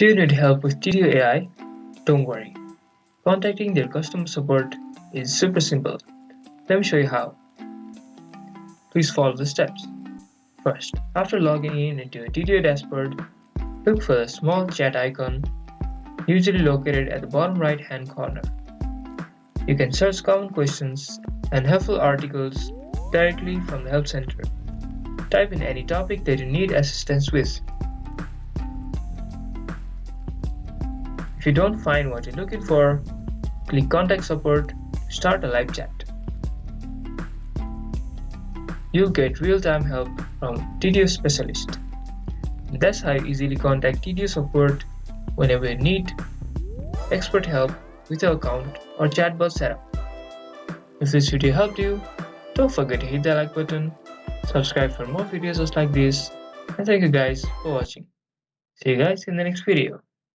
Do you need help with Tidio AI? Don't worry. Contacting their customer support is super simple. Let me show you how. Please follow the steps. First, after logging in into a Tidio dashboard, look for the small chat icon, usually located at the bottom right hand corner. You can search common questions and helpful articles directly from the Help Center. Type in any topic that you need assistance with. If you don't find what you're looking for, click Contact Support to start a live chat. You'll get real-time help from Tidio specialist. That's how you easily contact Tidio support whenever you need expert help with your account or chatbot setup. If this video helped you, don't forget to hit the like button, subscribe for more videos just like this, and thank you guys for watching. See you guys in the next video.